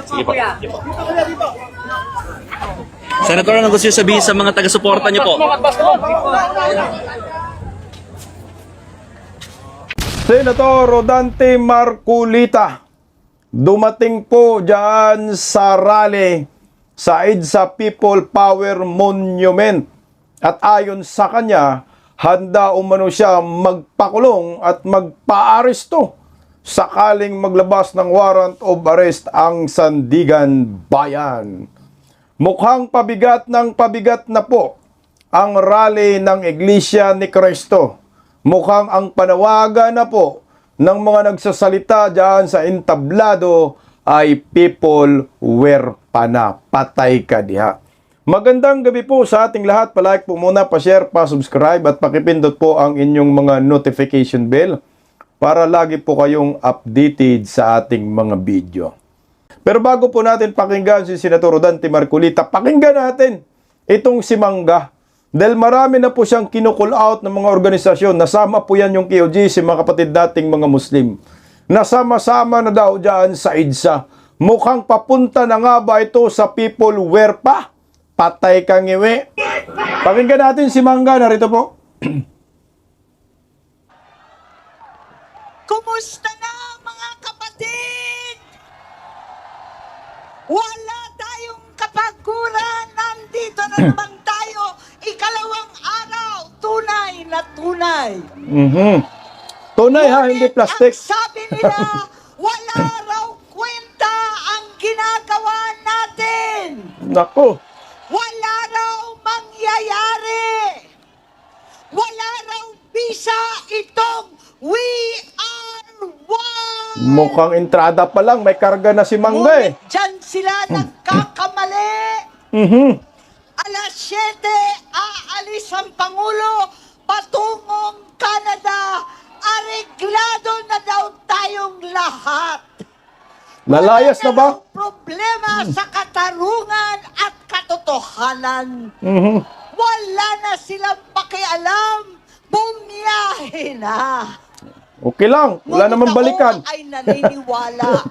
Sige po. Sige po. Senator, ano gusto niyo sabihin sa mga taga-suporta niyo po? Senator Rodante Marcolita, dumating po dyan sa rally sa EDSA People Power Monument. At ayon sa kanya, handa umano siya magpakulong at magpaaresto sakaling maglabas ng warrant of arrest ang Sandigan Bayan. Mukhang pabigat na po ang rally ng Iglesia ni Cristo. Mukhang ang panawagan na po ng mga nagsasalita dyan sa entablado ay people were pana. Patay ka diha. Magandang gabi po sa ating lahat. Palike po muna, pa-share, pa-subscribe at pakipindot po ang inyong mga notification bell para lagi po kayong updated sa ating mga video. Pero bago po natin pakinggan si Senator Rodante Marcolita, pakinggan natin itong si Mangga. Dahil marami na po siyang kinukull out ng mga organisasyon. Nasama po yan yung KOJC, mga kapatid dating mga Muslim. Nasama-sama na daw dyan sa EDSA. Mukhang papunta na nga ba ito sa people where pa? Patay kang iwi. Pakinggan natin si Mangga. Narito po. Kumusta na mga kapatid? Wala tayong kapaguran. Nandito na naman tayo. Ikalawang araw. Tunay na tunay. Tunay ha, hindi plastic. Ang sabi nila, wala raw kwenta ang ginagawa natin. Nako. Wala raw mangyayari. Wala raw bisa itong We Are One. Mukhang entrada pa lang, may karga na si Mangga eh. Ngunit dyan sila nagkakamali. Alas 7, aalis ang Pangulo patungong Canada. Areglado na daw tayong lahat. Lalayas na ba? Wala problema sa katarungan at katotohanan. Wala na silang pakialam. Bumiyahe na. Okay lang, wala Ngunit namang balikan. ako ay naniniwala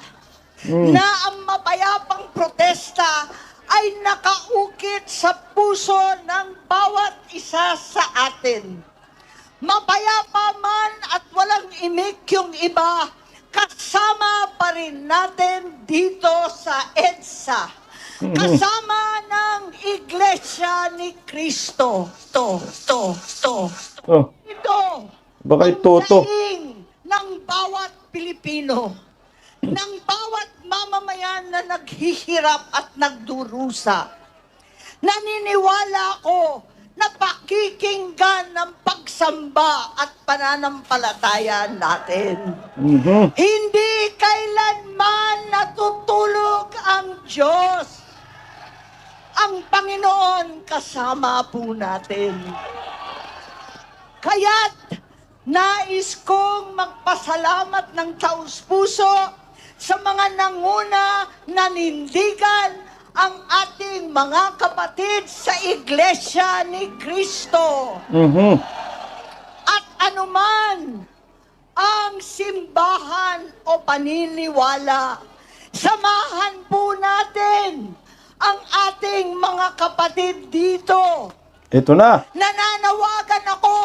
na ang mapayapang protesta ay nakaukit sa puso ng bawat isa sa atin. Mapayapa man at walang imik yung iba, kasama pa rin natin dito sa EDSA. Kasama ng Iglesia ni Cristo. Oh, Ito baka ang itoto. daing ng bawat Pilipino, ng bawat mamamayan na naghihirap at nagdurusa. Naniniwala ko na pakikinggan ng pagsamba at pananampalataya natin. Hindi kailanman natutulog ang Diyos. Ang Panginoon kasama po natin. Kaya't nais kong magpasalamat ng taus-puso sa mga nanguna nanindigan ang ating mga kapatid sa Iglesia ni Cristo. At anuman ang simbahan o paniniwala, samahan po natin ang ating mga kapatid dito. Ito na. Nananawagan ako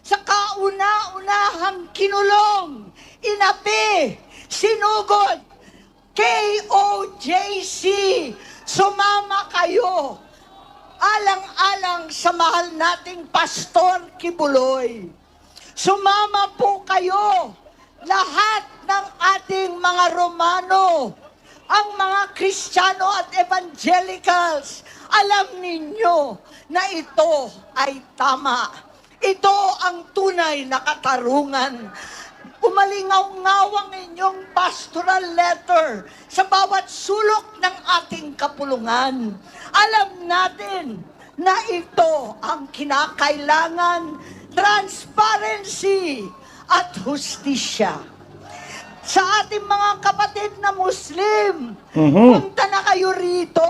sa kauna-unahang kinulong, inapi, sinugod, KOJC, sumama kayo, alang-alang sa mahal nating Pastor Kibuloy. Sumama po kayo, lahat ng ating mga Romano, ang mga Kristiyano at Evangelicals, alam ninyo na ito ay tama. Ito ang tunay na katarungan. Umalingaw-ngawang inyong pastoral letter sa bawat sulok ng ating kapulungan. Alam natin na ito ang kinakailangan, transparency at hustisya. Sa ating mga kapatid na Muslim, punta na kayo rito.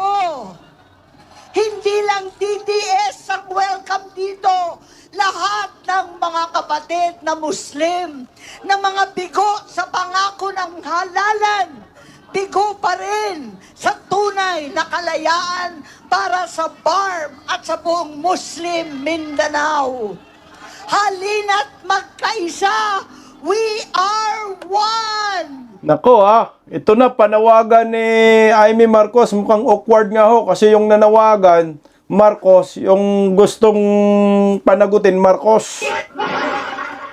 Hindi lang DDS ang welcome dito. Lahat ng mga kapatid na Muslim, na mga bigo sa pangako ng halalan, bigo pa rin kalayaan para sa BARM at sa buong Muslim Mindanao. Halina't magkaisa, we are one! Nako ito na panawagan ni Amy Marcos. Mukhang awkward nga ho kasi yung nanawagan, Marcos, yung gustong panagutin, Marcos.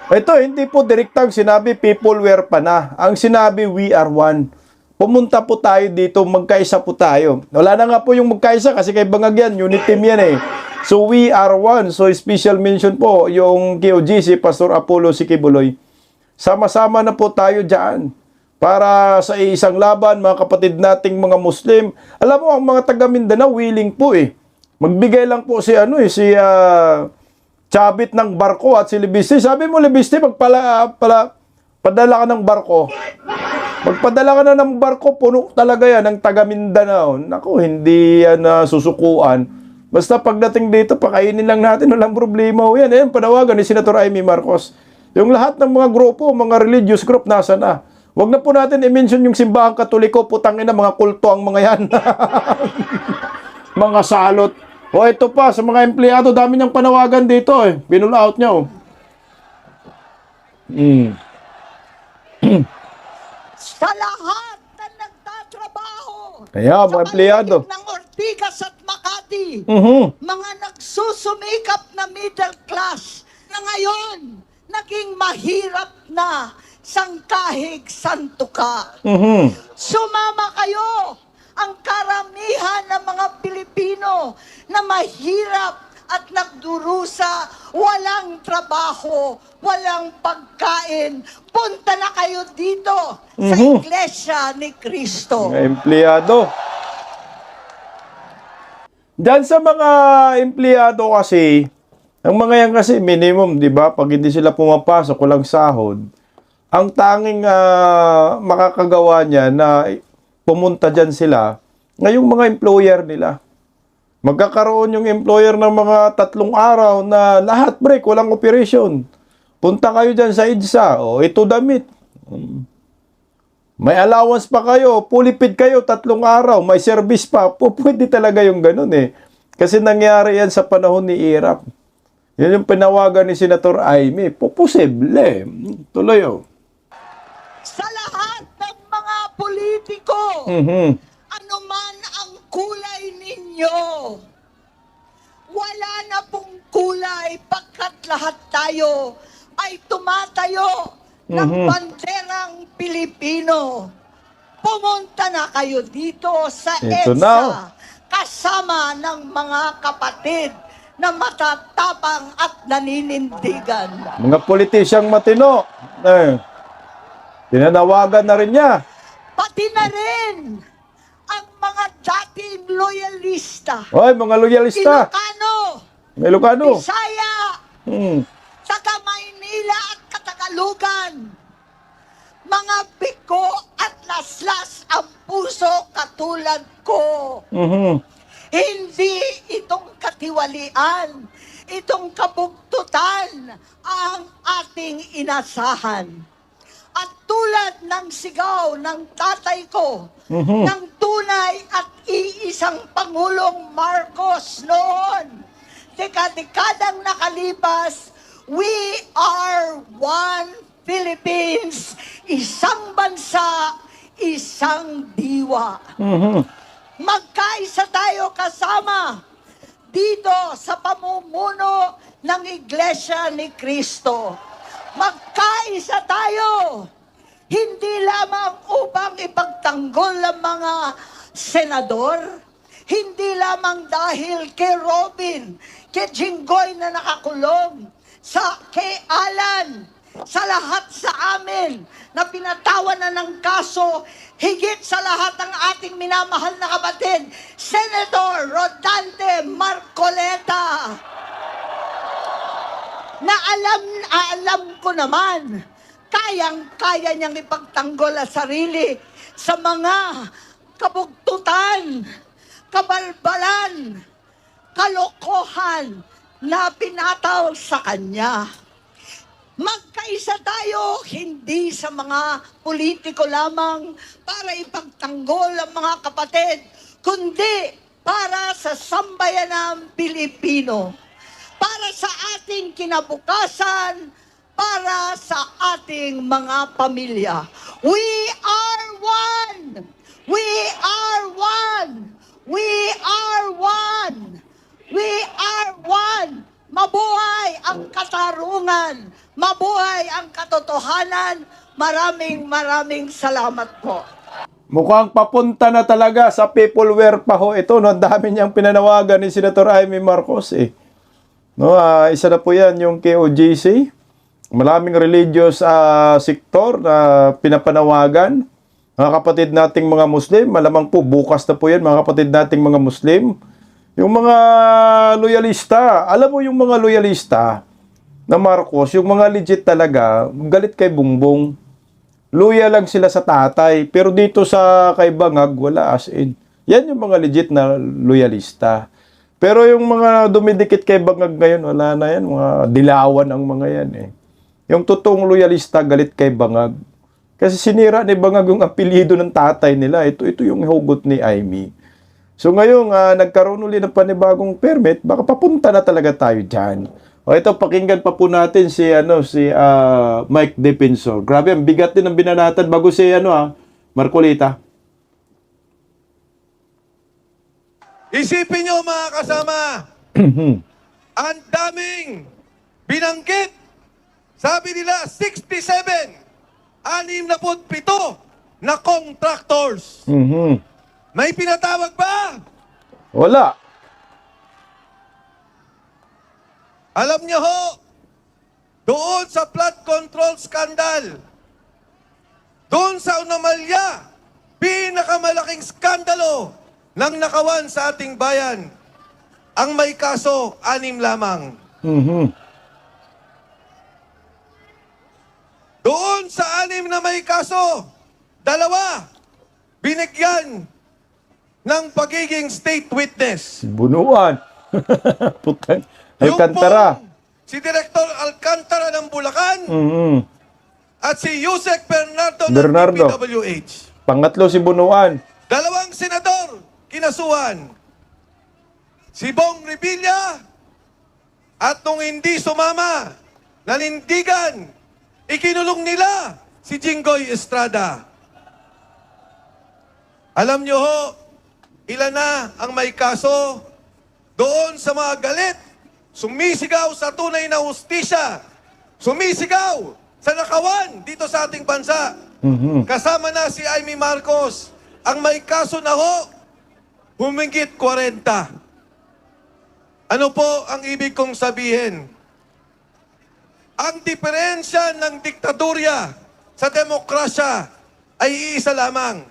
Ito, hindi po direktang sinabi people were pa na. Ang sinabi, we are one. Pumunta po tayo dito, magkaisa po tayo. Wala na nga po yung magkaisa kasi kay Bangag yan, unit team yan eh. So we are one. So special mention po yung KOG, si Pastor Apollo Sikibuloy. Sama-sama na po tayo dyan para sa isang laban, mga kapatid nating mga Muslim. Alam mo, ang mga taga Mindanao, willing po eh. Magbigay lang po si Chabit ng barko at si Libiste. Sabi mo, Libiste, padala ka ng barko. Magpadala ka na ng barko, puno talaga yan ng taga Mindanao. Naku, hindi yan susukuan. Basta pagdating dito, pakainin lang natin, walang problema. Yan, ayan, panawagan ni Senator Amy Marcos. Yung lahat ng mga grupo, mga religious group, nasa na. Huwag na po natin i-mention yung simbahang Katoliko, putangin na mga kulto ang mga yan. Mga salot. O ito pa, sa mga empleyado, dami niyang panawagan dito eh. Pinul out niya oh. Sa lahat na nagtatrabaho Kaya, mga empleyado. ng Ortigas at Makati, Mhm. mga nagsusumikap na middle class na ngayon naging mahirap na sangkahig santuka. Mhm. Sumama kayo, ang karamihan ng mga Pilipino na mahirap at nagdurusa, walang trabaho, walang pagkain. Punta na kayo dito sa Iglesia ni Cristo. Mga empleyado. Diyan sa mga empleyado kasi, ang mga yan kasi minimum, di ba? Pag hindi sila pumapasok, walang sahod, ang tanging makakagawa niya na pumunta dyan sila, ngayong mga employer nila. Magkakaroon yung employer ng mga 3 araw na lahat break, walang operation. Punta kayo dyan sa EDSA, o ito damit. May allowance pa kayo, fully paid kayo 3 araw, may service pa. Pwede talaga yung ganun eh. Kasi nangyari yan sa panahon ni Irap. Yan yung pinawagan ni Senator Amy. Posible. Tuloy oh. Sa lahat ng mga politiko, anuman ang kulay ninyo, wala na pong kulay pagkat lahat tayo ay tumatayo ng banderang Pilipino. Pumunta na kayo dito sa Ito EDSA na. kasama ng mga kapatid na matatapang at naninindigan. Mga politisyang matino. Tinanawagan na rin niya. Pati na rin ang mga dating loyalista. Hoy, mga loyalista. Ilocano, May Ilocano. Bisaya, saka Maynila at Katagalugan. Mga biko at laslas ang puso katulad ko. Hindi itong katiwalian, itong kabugtutan ang ating inasahan. At tulad ng sigaw ng tatay ko, ng tunay at iisang Pangulong Marcos noon, dekadang nakalipas, we are one Philippines, isang bansa, isang diwa. Magkaisa tayo kasama dito sa pamumuno ng Iglesia ni Cristo. Magkaisa tayo, hindi lamang upang ipagtanggol ang mga senador, hindi lamang dahil kay Robin, kay Jinggoy na nakakulong, kay Alan, sa lahat sa amin na pinatawan na ng kaso, higit sa lahat ng ating minamahal na kapatid, Senator Rodante Marcoleta, na alam ko naman, kayang-kaya niyang ipagtanggol ang sarili sa mga kabugtutan, kabalbalan, kalokohan na pinataw sa kanya. Magkaisa tayo, hindi sa mga politiko lamang para ipagtanggol ang mga kapatid, kundi para sa sambayanang Pilipino, para sa ating kinabukasan, para sa ating mga pamilya. We are one! We are one! We are one! We are one! Mabuhay ang katarungan! Mabuhay ang katotohanan! Maraming salamat po. Mukhang papunta na talaga sa peopleware pa ho ito. No? Ang dami niyang pinanawagan ni Senator Amy Marcos. No, isa na po yan yung KOJC. Maraming religious sektor na pinapanawagan. Mga kapatid nating mga Muslim, malamang po bukas na po yan mga kapatid nating mga Muslim. Yung mga loyalista, alam mo yung mga loyalista na Marcos, yung mga legit talaga, galit kay Bongbong. Loyal lang sila sa tatay, pero dito sa kay Bangag, wala as in. Yan yung mga legit na loyalista. Pero yung mga dumidikit kay Bangag ngayon, wala na yan, mga dilawan ang mga yan Yung totoong loyalista, galit kay Bangag. Kasi sinira ni Bangag yung apelyido ng tatay nila. Ito yung hugot ni Amy. So ngayon, nagkaroon ulit ng panibagong permit, baka papunta na talaga tayo dyan. O ito, pakinggan pa po natin si Mike Defensor. Grabe, ang bigat din ng binanatan bago si Marcolita. Isipin nyo mga kasama, ang daming binanggit. Sabi nila, 67, 67 na contractors. May pinatawag ba? Wala. Alam niyo ho, doon sa flood control scandal, doon sa anomalya, pinakamalaking skandalo ng nakawan sa ating bayan, ang may kaso, 6 lamang. Doon sa 6 na may kaso, 2 binigyan ng pagiging state witness. Bunuan. Putang. Yung Alcantara. pong si Director Alcantara ng Bulacan at si Yusek Bernardo ng DPWH. Pangatlo si Bunuan. 2 senador kinasuhan. Si Bong Revilla at nung hindi sumama, nanindigan, ikinulong nila si Jinggoy Estrada. Alam nyo ho, ilan na ang may kaso doon sa mga galit, sumisigaw sa tunay na hustisya, sumisigaw sa nakawan dito sa ating bansa. Kasama na si Amy Marcos, ang may kaso na ho, humigit 40. Ano po ang ibig kong sabihin? Ang diferensya ng diktadurya sa demokrasya ay iisa lamang.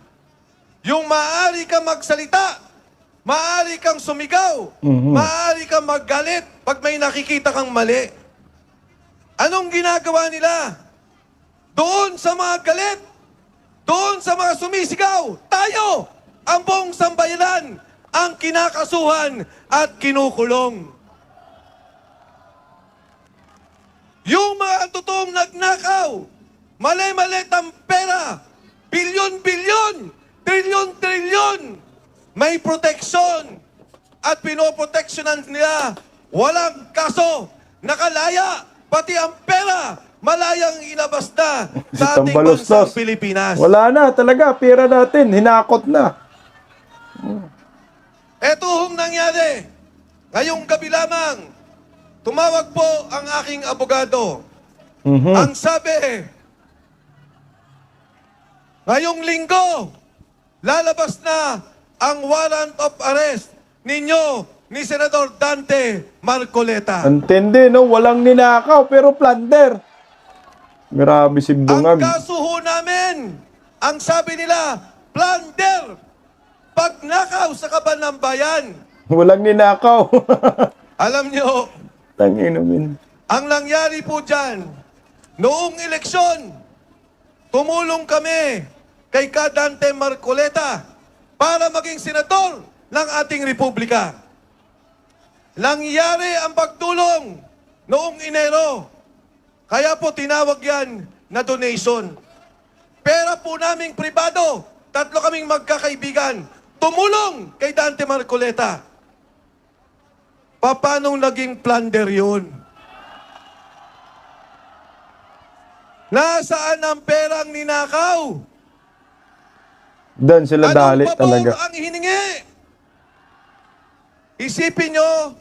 Yung maaari kang magsalita, maaari kang sumigaw, maaari kang maggalit pag may nakikita kang mali. Anong ginagawa nila? Doon sa mga galit, doon sa mga sumisigaw, tayo, ang buong sambayanan, ang kinakasuhan at kinukulong. Yung mga totoong nagnakaw, mali-mali ang pera, bilyon-bilyon, trilyon-trilyon, may proteksyon at pinoproteksyonan nila, walang kaso, nakalaya, pati ang pera, malayang inabas na sa ating bansang Pilipinas. Wala na talaga, pera natin, hinakot na. Eto hong nangyari, ngayong gabi lamang, tumawag po ang aking abogado. Ang sabi, ngayong linggo, lalabas na ang warrant of arrest ninyo ni Senador Dante Marcoleta. Antindi, no? Walang ninakaw, pero plunder. Grabe si Ang Bungag. kaso ho namin, ang sabi nila, plunder, pagnakaw sa kaban ng bayan. Walang ninakaw. Alam nyo, Tangin namin. ang nangyari po dyan, noong eleksyon, tumulong kami kay Dante Marcoleta para maging senador ng ating republika. Nangyari ang pagtulong noong Enero. Kaya po tinawag yan na donation. Pera po naming pribado, 3 kaming magkakaibigan, tumulong kay Dante Marcoleta. Paano naging plunder yun? Nasaan ang perang ninakaw? Doon sila dali Anong pabor talaga. ang hiningi? Isipin nyo,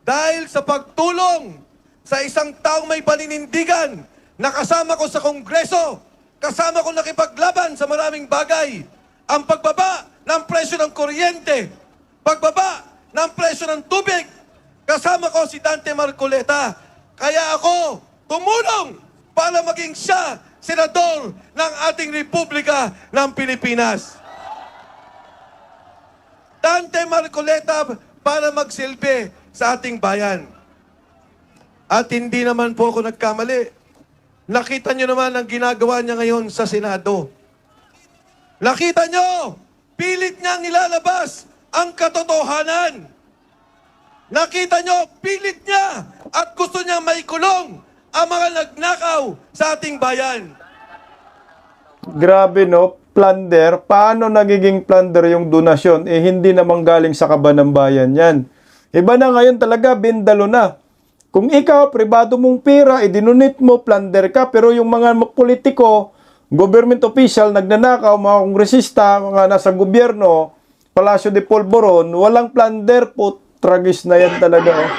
dahil sa pagtulong sa isang taong may paninindigan na kasama ko sa Kongreso, kasama ko nakipaglaban sa maraming bagay, ang pagbaba ng presyo ng kuryente, pagbaba ng presyo ng tubig, kasama ko si Dante Marcoleta. Kaya ako tumulong para maging siya senador ng ating Republika ng Pilipinas. Dante Marcoleta para magsilbi sa ating bayan. At hindi naman po ako nagkamali. Nakita nyo naman ang ginagawa niya ngayon sa Senado. Nakita nyo, pilit niyang nilalabas ang katotohanan. Nakita nyo, pilit niya at gusto niya maikulong ang mga nagnakaw sa ating bayan. Grabe no, plunder. Paano nagiging plunder yung donasyon? Eh hindi naman galing sa kaban ng bayan yan. Iba na ngayon talaga, bindalo na. Kung ikaw, pribado mong pera, idinunit mo, plunder ka. Pero yung mga politiko, government official, nagnanakaw, mga kongresista, mga nasa gobyerno, Palacio de Polvoron, walang plunder po. Tragis na yan talaga. Oh.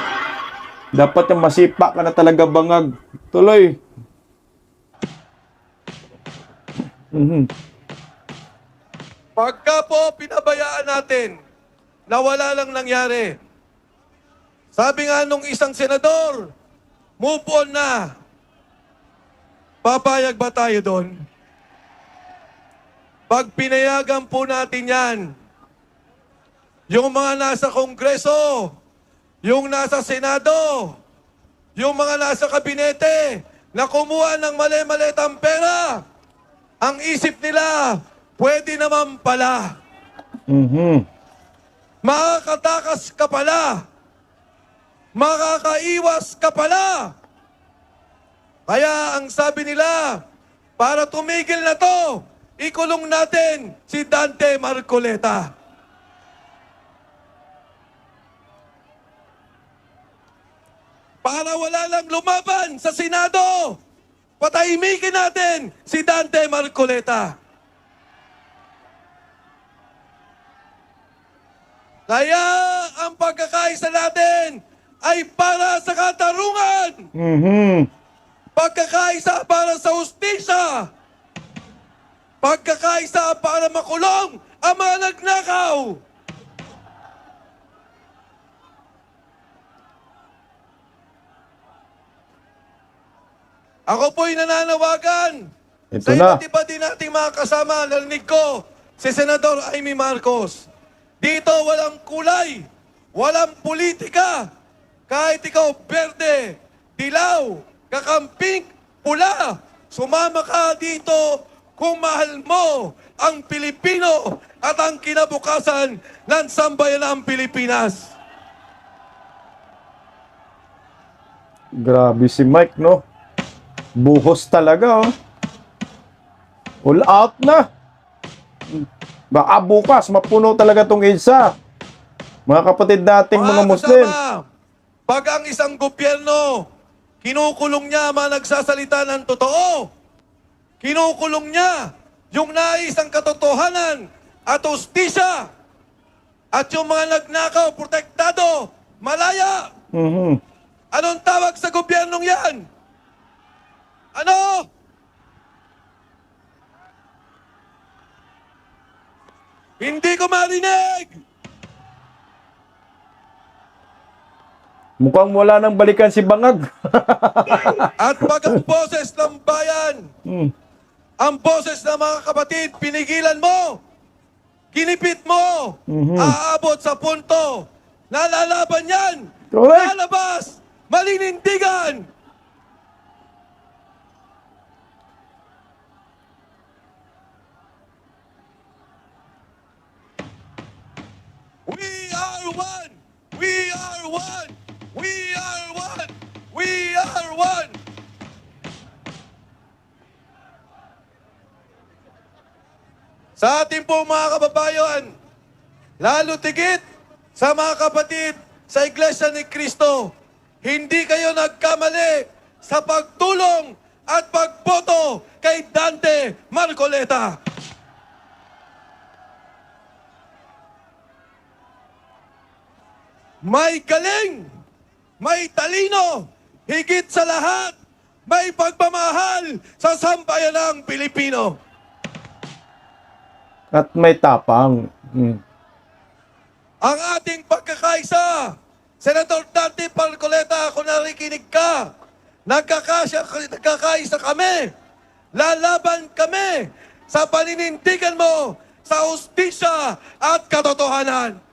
Dapat yung masipa ka na talaga bangag. Tuloy. Pagka po pinabayaan natin na wala lang nangyari, sabi nga nung isang senador, move on na. Papayag ba tayo doon? Pag pinayagan po natin yan, yung mga nasa Kongreso, yung nasa Senado, yung mga nasa kabinete na kumuha ng mali-malitang pera, ang isip nila, pwede naman pala. Makakatakas ka pala. Makakaiwas ka pala. Kaya ang sabi nila, para tumigil na to, ikulong natin si Dante Marcoleta. Para wala lang lumaban sa Senado, patahimikin natin si Dante Marcoleta. Kaya ang pagkakaisa natin ay para sa katarungan. Pagkakaisa para sa hustisya. Pagkakaisa para makulong ang mga nagnakaw. Ako po'y nananawagan Ito sa na. iba't iba din nating mga kasama. Narinig ko si Senador Amy Marcos. Dito walang kulay, walang politika. Kahit ikaw berde, dilaw, kakamping, pula, sumama ka dito kung mahal mo ang Pilipino at ang kinabukasan ng sambayanang Pilipinas. Grabe si Mike, no? Buhos talaga, oh. All out na. Baka bukas, mapuno talaga tong EDSA. Mga kapatid nating mga Muslim. Kasama, pag ang isang gobyerno, kinukulong niya mga nagsasalita ng totoo. Kinukulong niya yung naisang katotohanan at hustisya. At yung mga nagnakaw, protektado, malaya. Anong tawag sa gobyernong yan? Ano? Hindi ko marinig! Mukhang wala nang balikan si Bangag. At pag ang boses ng bayan, ang boses ng mga kapatid, pinigilan mo, kinipit mo, aabot sa punto, nalalaban yan, Correct. lalabas, malinindigan. We are one! We are one! We are one! We are one! Sa ating po mga kababayan, lalo tigit sa mga kapatid sa Iglesia ni Cristo, hindi kayo nagkamali sa pagtulong at pagboto kay Dante Marcoleta. May galing, may talino, higit sa lahat, may pagmamahal sa sambayanang Pilipino. At may tapang. Ang ating pagkakaisa, Senator Dante Marcoleta, kung narikinig ka, nagkakaisa kami, lalaban kami sa paninindigan mo sa hustisya at katotohanan.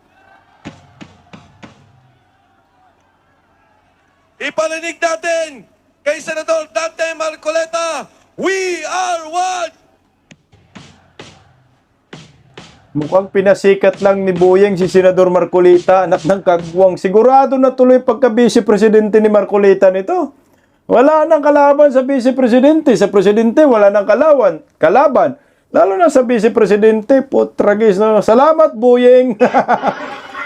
Iparinig natin kay Senator Dante Marcoleta, we are one! Mukhang pinasikat lang ni Boyeng si Senador Marcolita, anak ng kagwang. Sigurado na tuloy pagka-vice presidente ni Marcolita nito. Wala nang kalaban sa vice presidente. Sa presidente, wala nang kalaban. Lalo na sa vice presidente, putragis na. Salamat, Boyeng!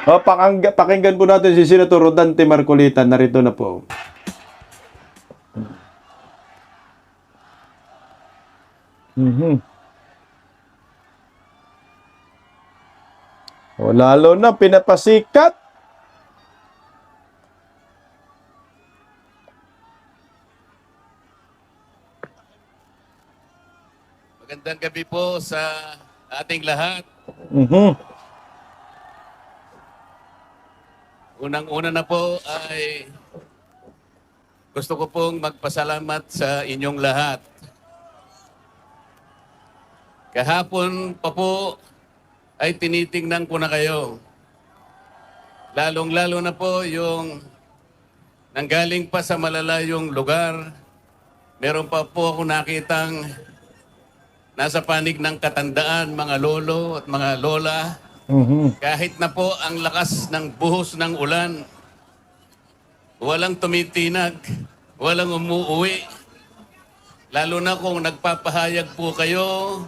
Pakinggan po natin si Senator Dante Marcolita. Narito na po. O, lalo na pinapasikat. Magandang gabi po sa ating lahat. Unang-una na po ay gusto ko pong magpasalamat sa inyong lahat. Kahapon pa po ay tinitingnan ko na kayo. Lalong-lalo na po yung nanggaling pa sa malalayong lugar. Meron pa po ako nakitang nasa panig ng katandaan, mga lolo at mga lola. Kahit na po ang lakas ng buhos ng ulan, walang tumitinag, walang umuuwi. Lalo na kung nagpapahayag po kayo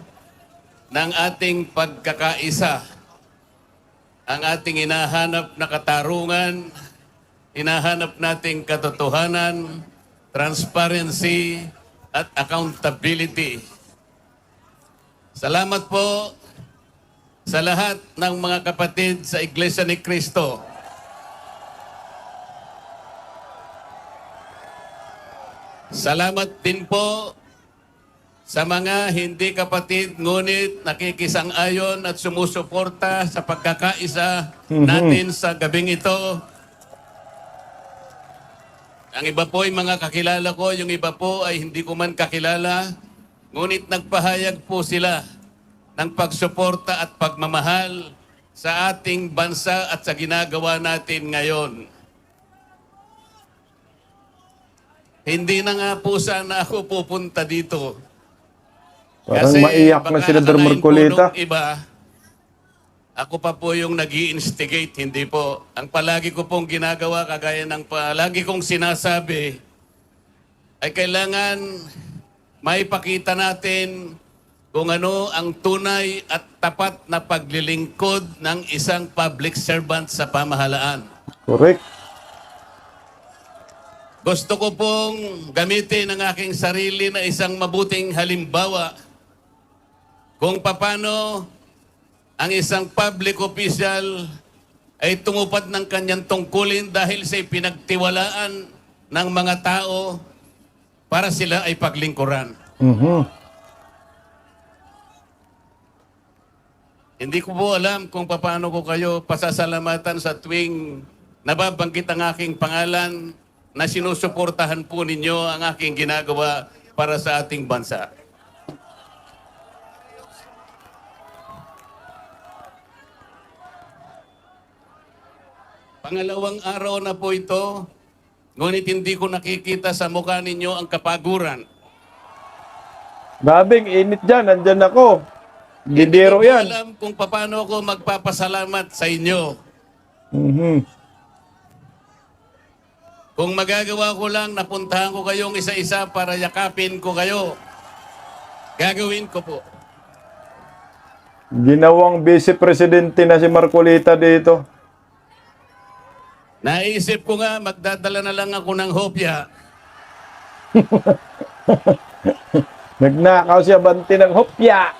ng ating pagkakaisa, ang ating hinahanap na katarungan, hinahanap nating katotohanan, transparency at accountability. Salamat po sa lahat ng mga kapatid sa Iglesia ni Cristo. Salamat din po sa mga hindi kapatid ngunit nakikisang-ayon at sumusuporta sa pagkakaisa natin sa gabing ito. Ang iba po ay mga kakilala ko, yung iba po ay hindi ko man kakilala, ngunit nagpahayag po sila ng pagsuporta at pagmamahal sa ating bansa at sa ginagawa natin ngayon. Hindi na nga po sana ako pupunta dito. Parang maiyak na Senador Marcolita. Iba, ako pa po yung nag-i-instigate, hindi po. Ang palagi ko pong ginagawa, kagaya ng palagi kong sinasabi, ay kailangan maipakita natin kung ano ang tunay at tapat na paglilingkod ng isang public servant sa pamahalaan. Correct. Gusto ko pong gamitin ang aking sarili na isang mabuting halimbawa kung paano ang isang public official ay tumupad ng kanyang tungkulin dahil sa pinagtiwalaan ng mga tao para sila ay paglingkuran. Hindi ko po alam kung paano ko kayo pasasalamatan sa tuwing nababanggit ang aking pangalan na sinusuportahan po ninyo ang aking ginagawa para sa ating bansa. Pangalawang araw na po ito, ngunit hindi ko nakikita sa mukha ninyo ang kapaguran. Grabing init dyan, nandyan ako. Gidero Hindi ko yan. alam kung paano ako magpapasalamat sa inyo. Kung magagawa ko lang, napuntahan ko kayong isa-isa para yakapin ko kayo. Gagawin ko po. Ginawang vice presidente na si Marcolita dito. Naisip ko nga, magdadala na lang ako ng hopya. Nagnakaw siya banti ng hopya.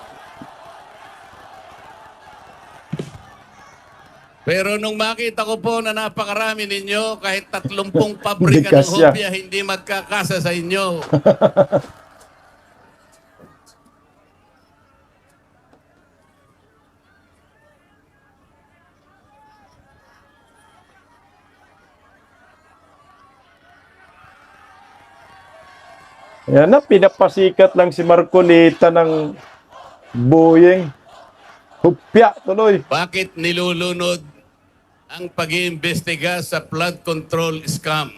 Pero nung makita ko po na napakarami ninyo, kahit 30 pabrika ng Bigas siya. hopya, hindi magkakasa sa inyo. Yan na, pinapasikat lang si Marcolita ng Boeing. Hupya tuloy. Bakit nilulunod ang pag-iimbestiga sa flood control scam?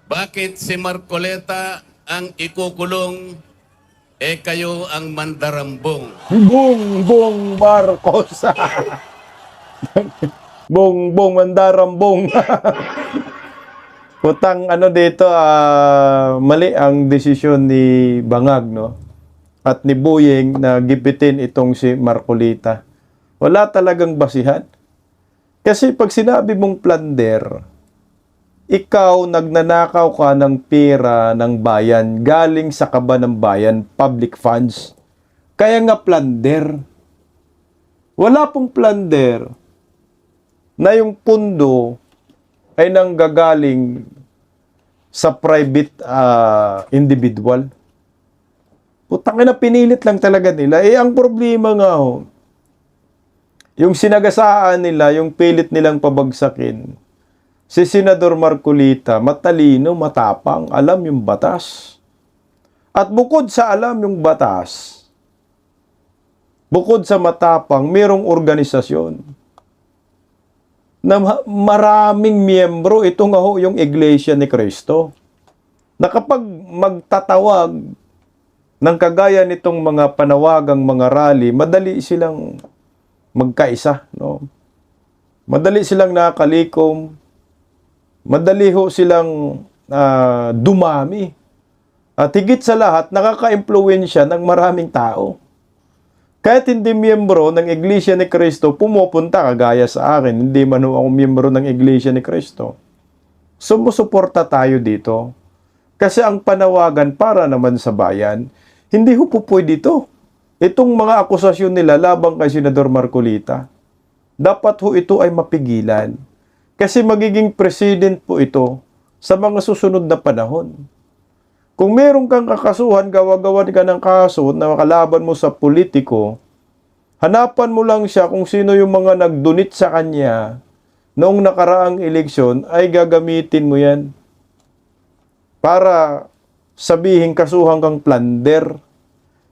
Bakit si Marcoleta ang ikukulong, kayo ang mandarambong? Bongbong Marcos. Bongbong Mandarambong. Putang ano dito, mali ang desisyon ni Bangag, no? At ni Boyeng na gipitin itong si Marcolita. Wala talagang basihan. Kasi pag sinabi mong plunder, ikaw nagnanakaw ka ng pera ng bayan, galing sa kaba ng bayan, public funds. Kaya nga plunder. Wala pong plunder na yung pundo ay nanggagaling sa private individual. Putang ina, pinilit lang talaga nila. Ang problema nga yung sinagasaan nila, yung pilit nilang pabagsakin. Si Senador Marcolita, matalino, matapang, alam yung batas. At bukod sa alam yung batas, bukod sa matapang, mayroong organisasyon na maraming miyembro. Ito nga yung Iglesia ni Cristo. Na kapag magtatawag ng kagaya nitong mga panawagang mga rally, madali silang magkaisa, no? Madali silang nakakalikom, madali ho silang dumami. At higit sa lahat, nakaka-impluwensya ng maraming tao. Kahit hindi miyembro ng Iglesia ni Cristo, pumupunta kagaya sa akin. Hindi man ako miyembro ng Iglesia ni Cristo. Sumusuporta tayo dito. Kasi ang panawagan para naman sa bayan, hindi ho po pwede ito. Itong mga akusasyon nila labang kay Senador Marcolita, dapat ho ito ay mapigilan. Kasi magiging president po ito sa mga susunod na panahon. Kung meron kang kakasuhan, gawa-gawan ka ng kaso na makalaban mo sa politiko, hanapan mo lang siya kung sino yung mga nagdonate sa kanya noong nakaraang eleksyon, ay gagamitin mo yan para sabihin kasuhan kang plunder.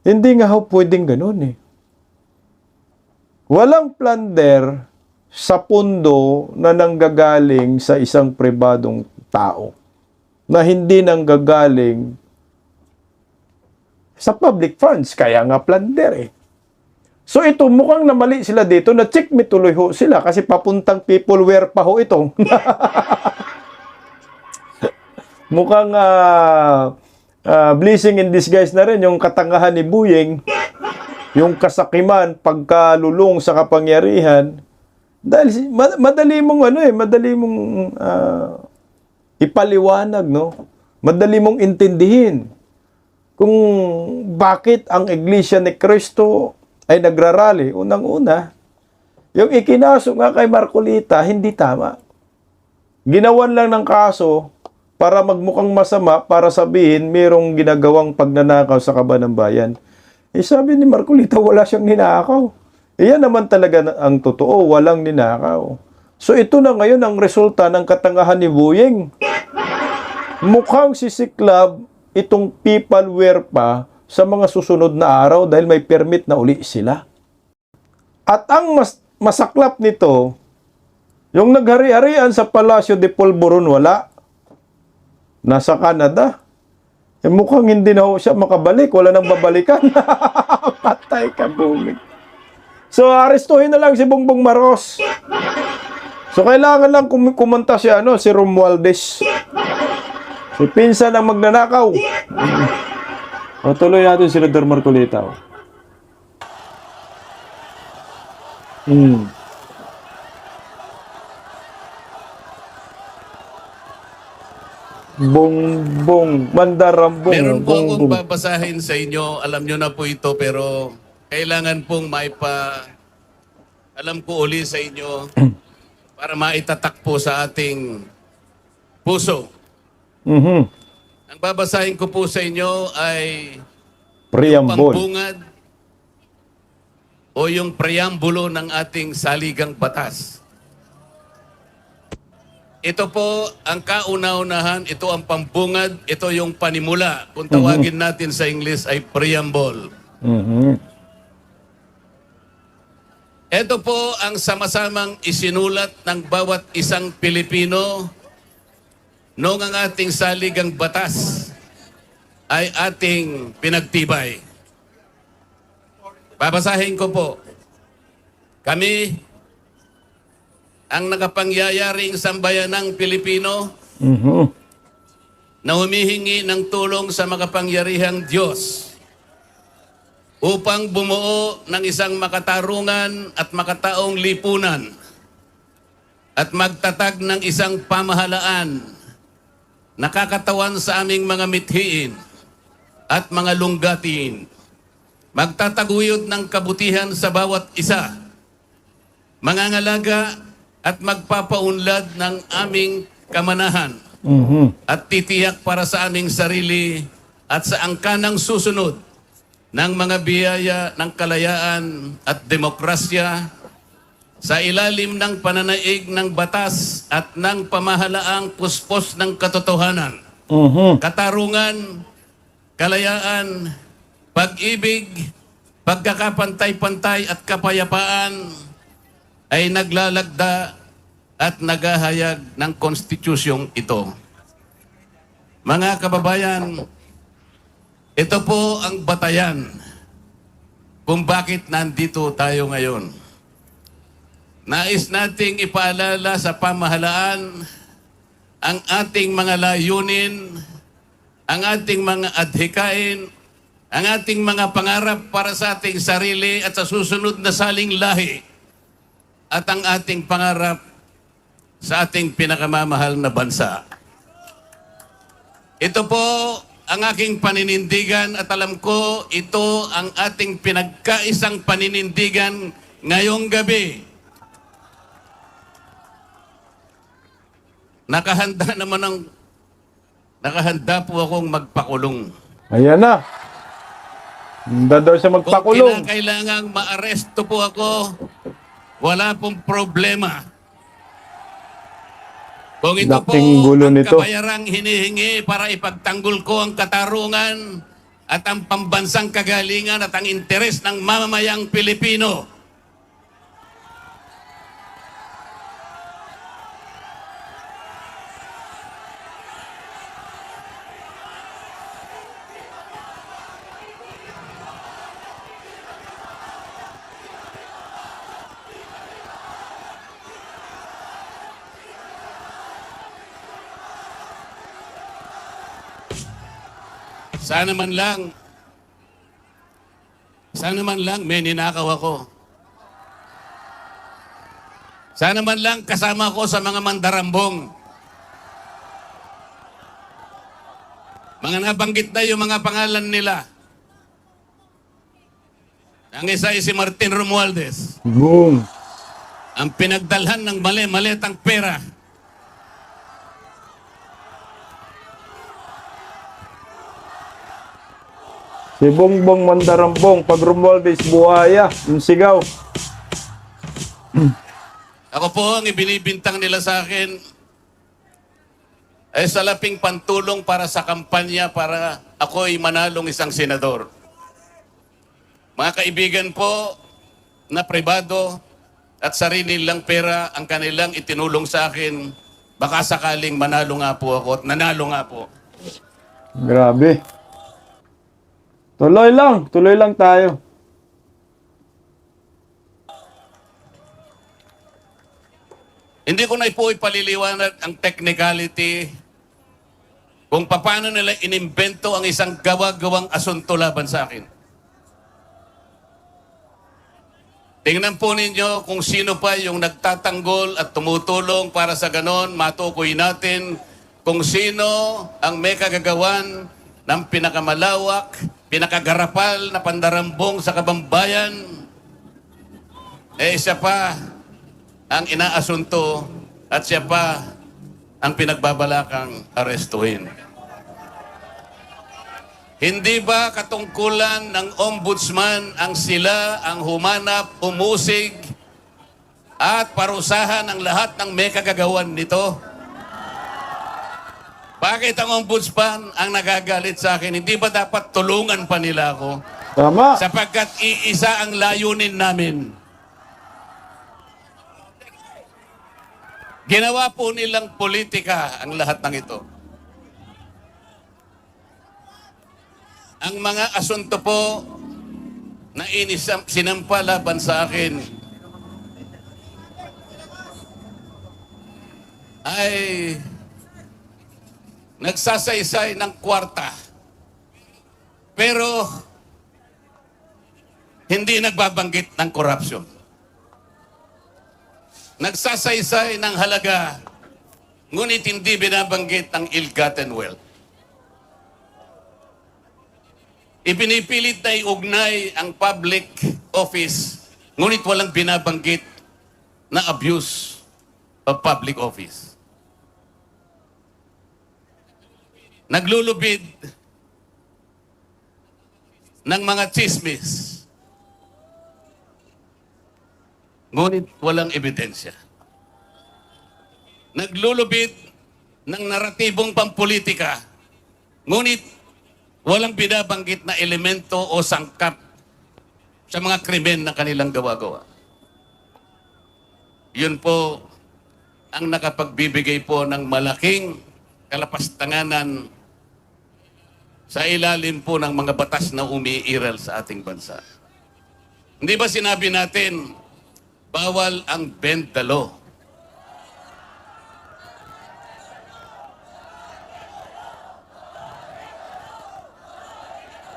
Hindi nga ho pwedeng ganun eh. Walang plunder sa pundo na nanggagaling sa isang pribadong tao, na hindi nanggagaling sa public funds. Kaya nga plunder eh. So ito, mukhang namali sila dito, na check me tuloy ho sila kasi papuntang peopleware pa ho ito. Mukhang blessing in disguise na rin yung katangahan ni Boyeng, yung kasakiman, pagkalulong sa kapangyarihan. Dahil madali mong ipaliwanag, no? Madali mong intindihin kung bakit ang Iglesia ni Cristo ay nagrarally. Unang-una, yung ikinaso nga kay Marcolita, hindi tama. Ginawan lang ng kaso para magmukhang masama, para sabihin mayroong ginagawang pagnanakaw sa kaba ng bayan. Sabi ni Marcolita, wala siyang ninakaw. Iyan naman talaga ang totoo, walang ninakaw. So ito na ngayon ang resulta ng katangahan ni Boyeng. Mukhang sisiklab itong peopleware pa sa mga susunod na araw dahil may permit na uli sila. At ang masaklap nito, yung naghari-harian sa Palacio de Polvoron, wala. Nasa Canada. Mukhang hindi na siya makabalik. Wala nang babalikan. Patay ka, bumig. So, arestuhin na lang si Bongbong Marcos. So, kailangan lang kumanta si Romualdez. Si pinsan ang magnanakaw. O, tuloy natin si Senador Marcolita. Hmm. Bongbong, mandarambong. Meron po akong bongbong. babasahin sa inyo. Alam nyo na po ito, pero kailangan pong alam ko uli sa inyo para maitatak po sa ating puso. Mhm. Ang babasahin ko po sa inyo ay Preamble. pambungad o yung preambulo ng ating saligang batas. Ito po ang kauna-unahan, ito ang pambungad, ito yung panimula. Kung tawagin natin sa English ay preamble. Mhm. Ito po ang sama-samang isinulat ng bawat isang Pilipino noong ang ating saligang batas ay ating pinagtibay. Babasahin ko po. Kami, ang nakapangyayaring sambayanang Pilipino Mhm. na humihingi ng tulong sa makapangyarihang Diyos upang bumuo ng isang makatarungan at makataong lipunan at magtatag ng isang pamahalaan nakakatawan sa aming mga mithiin at mga lunggatiin. Magtataguyod ng kabutihan sa bawat isa, mangangalaga at magpapaunlad ng aming kamanahan Mhm. at titiyak para sa aming sarili at sa angkanang susunod ng mga biyaya ng kalayaan at demokrasya sa ilalim ng pananaig ng batas at ng pamahalaang puspos ng katotohanan, Mhm. katarungan, kalayaan, pag-ibig, pagkakapantay-pantay at kapayapaan ay naglalagda at naghahayag ng konstitusyong ito. Mga kababayan, ito po ang batayan kung bakit nandito tayo ngayon. Nais nating ipaalala sa pamahalaan ang ating mga layunin, ang ating mga adhikain, ang ating mga pangarap para sa ating sarili at sa susunod na saling lahi, at ang ating pangarap sa ating pinakamamahal na bansa. Ito po ang aking paninindigan at alam ko ito ang ating pinagkaisang paninindigan ngayong gabi. Nakahanda po akong magpakulong. Ayan na. Handa daw siya Kung magpakulong. kinakailangang maaresto po ako, wala pong problema. Kung ito po Laking gulo ang nito. kabayarang hinihingi para ipagtanggol ko ang katarungan at ang pambansang kagalingan at ang interes ng mamamayang Pilipino. Sana man lang may ninakaw ako. Sana man lang kasama ko sa mga mandarambong. Mga nabanggit na yung mga pangalan nila. Ang isa ay si Martin Romualdez. Boom. Ang pinagdalhan ng mali-malitang pera. Si Bongbong Mandarambong, pag Romualdez buhaya, yung sigaw. Ako po ang ibinibintang nila sa akin ay salaping pantulong para sa kampanya para ako'y manalong isang senador. Mga kaibigan po na pribado at sarili lang pera ang kanilang itinulong sa akin, baka sakaling manalo nga po ako at nanalo nga po. Grabe. Tuloy lang tayo. Hindi ko na po ipaliliwanag ang technicality kung paano nila inimbento ang isang gawa-gawang asunto laban sa akin. Tingnan po ninyo kung sino pa yung nagtatanggol at tumutulong para sa ganon, matukoy natin kung sino ang may kagagawan ng pinakamalawak, pinakagarapal na pandarambong sa kabambayan. Siya pa ang inaasunto at siya pa ang pinagbabalakang arestuhin. Hindi ba katungkulan ng ombudsman ang sila ang humanap, umusig at parusahan ang lahat ng may kagagawan nito? Bakit ang ombudsman ang nagagalit sa akin? Hindi ba dapat tulungan pa nila ako? Tama. Sapagkat iisa ang layunin namin. Ginawa po nilang politika ang lahat ng ito. Ang mga asunto po na sinampa laban sa akin ay nagsasaysay ng kwarta. Pero hindi nagbabanggit ng korupsyon. Nagsasaysay ng halaga, ngunit hindi binabanggit ang ill-gotten wealth. Ipinipilit na iugnay ang public office, ngunit walang binabanggit na abuse of public office. Naglulubid ng mga chismis, ngunit walang ebidensya. Naglulubid ng naratibong pampolitika, ngunit walang binabanggit na elemento o sangkap sa mga krimen na kanilang gawa-gawa. Yun po ang nakapagbibigay po ng malaking kalapastanganan sa ilalim po ng mga batas na umiiral sa ating bansa. Hindi ba sinabi natin, bawal ang bend the law?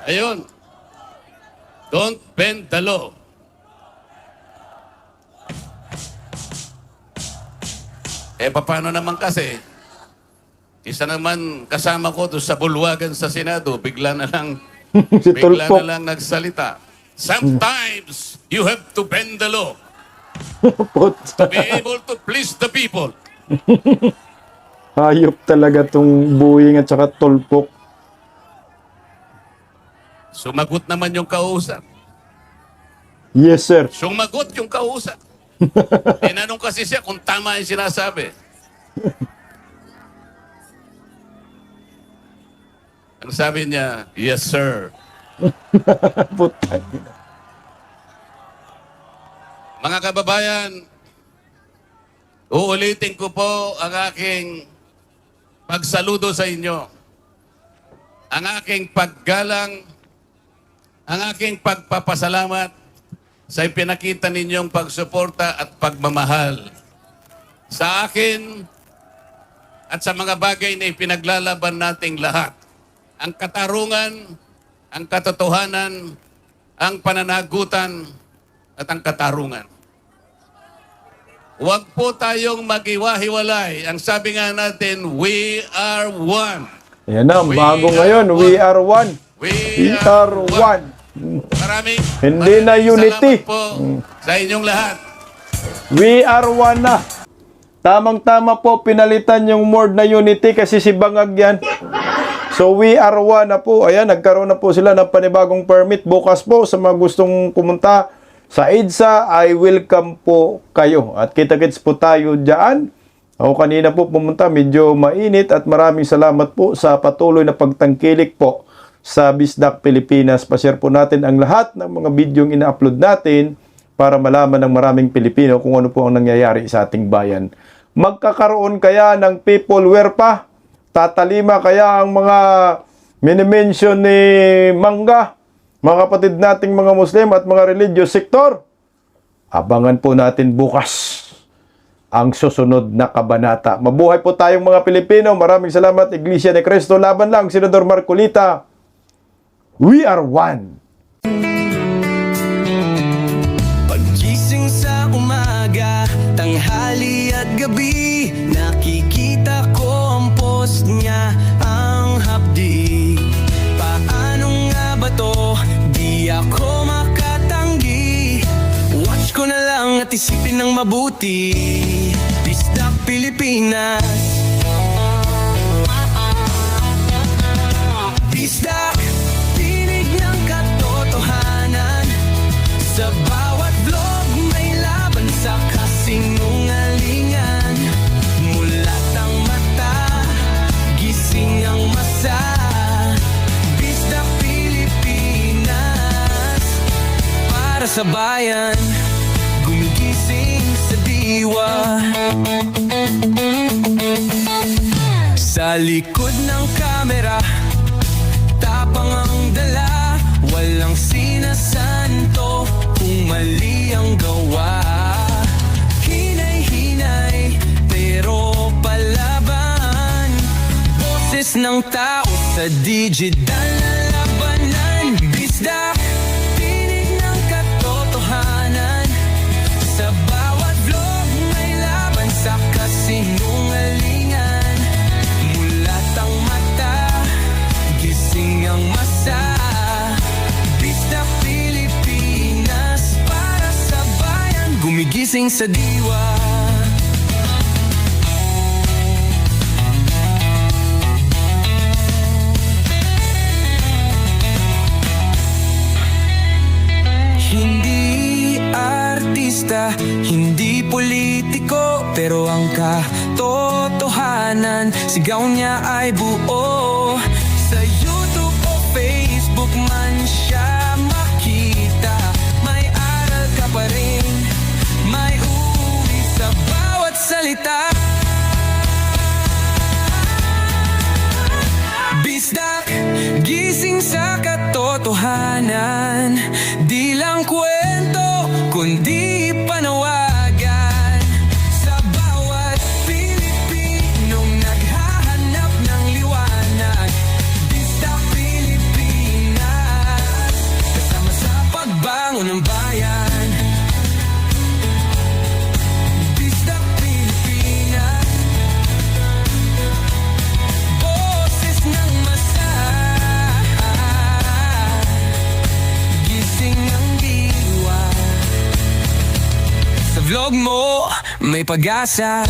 Ayun. Don't bend the law. Paano naman kasi? Isa naman kasama ko doon sa bulwagan sa Senado, bigla na lang Si bigla Tulfo. na lang nagsalita. Sometimes you have to bend the law to be able to please the people. Hayop talaga tong Boeing at saka Tulfo. Sumagot naman yung kausap. Yes, sir. Sumagot yung kausap. Tinanong kasi siya kung tama yung sinasabi. Ang sabi niya, yes sir. Putang. Mga kababayan, uulitin ko po ang aking pagsaludo sa inyo. Ang aking paggalang, ang aking pagpapasalamat sa ipinakita ninyong pagsuporta at pagmamahal sa akin at sa mga bagay na ipinaglalaban nating lahat. Ang katarungan, ang katotohanan, ang pananagutan at ang katarungan. Huwag po tayong mag-iwahiwalay. Ang sabi nga natin, we are one. Yan na, We bago are ngayon. We one. are one. We We are one. Hindi na unity. Salamat po sa inyong lahat. We are one na. Tamang-tama po, pinalitan yung word na unity kasi si Bangag yan. So we are one na po. Ayan, nagkaroon na po sila ng panibagong permit. Bukas po sa mga gustong pumunta sa EDSA, I welcome po kayo. At kita-kits po tayo dyan. Ako kanina po pumunta, medyo mainit at maraming salamat po sa patuloy na pagtangkilik po sa Bisdak Pilipinas. Pa-share po natin ang lahat ng mga bidyong ina-upload natin para malaman ng maraming Pilipino kung ano po ang nangyayari sa ating bayan. Magkakaroon kaya ng people wear pa? Tatalima kaya ang mga minimension ni Mangga, mga kapatid nating mga Muslim at mga religious sector? Abangan po natin bukas ang susunod na kabanata. Mabuhay po tayong mga Pilipino. Maraming salamat, Iglesia ni Cristo. Laban lang, Senador Marcolita. We are one. Pag-isip at gabi nakikita ko ang post niya, ang hapdi. Paano nga ba to? Di ako makatanggi. Watch ko na lang at isipin ng mabuti. Bisdak Pilipinas. Bisdak, tinig ng katotohanan. Sa bawat vlog may laban sa kasinungalingan. Mulat ang mata, gising ang masa. Bisdak Pilipinas, para sa bayan, gumigising sa diwa. Sa likod ng kamera, tapang ang dala, walang sinasanto kung mali ang gawa. Hinay-hinay, pero palaban. Boses ng tao sa digital na labanan. Bisdak, tinig ng katotohanan. Sa bawat vlog may laban sa kasinungalingan. Mulat ang mata, gising ang masa. Bisdak Pilipinas, para sa bayan, gumigising sa diwa. Hindi artista, hindi politiko, pero ang katotohanan, sigaw niya ay buo. Sa YouTube o Facebook man siya makita, may aral ka pa rin, may uri sa bawat salita. Bisdak, gising sa katotohanan. Di lang kwento, kundi panawagan. Sa bawat Pilipinong naghahanap ng liwanag. Bisdak Pilipinas, kasama sa pagbangon ng bayan. Bisdak Pilipinas, boses ng masa. Gising ang diwa. Sa vlog mo may pag-asa.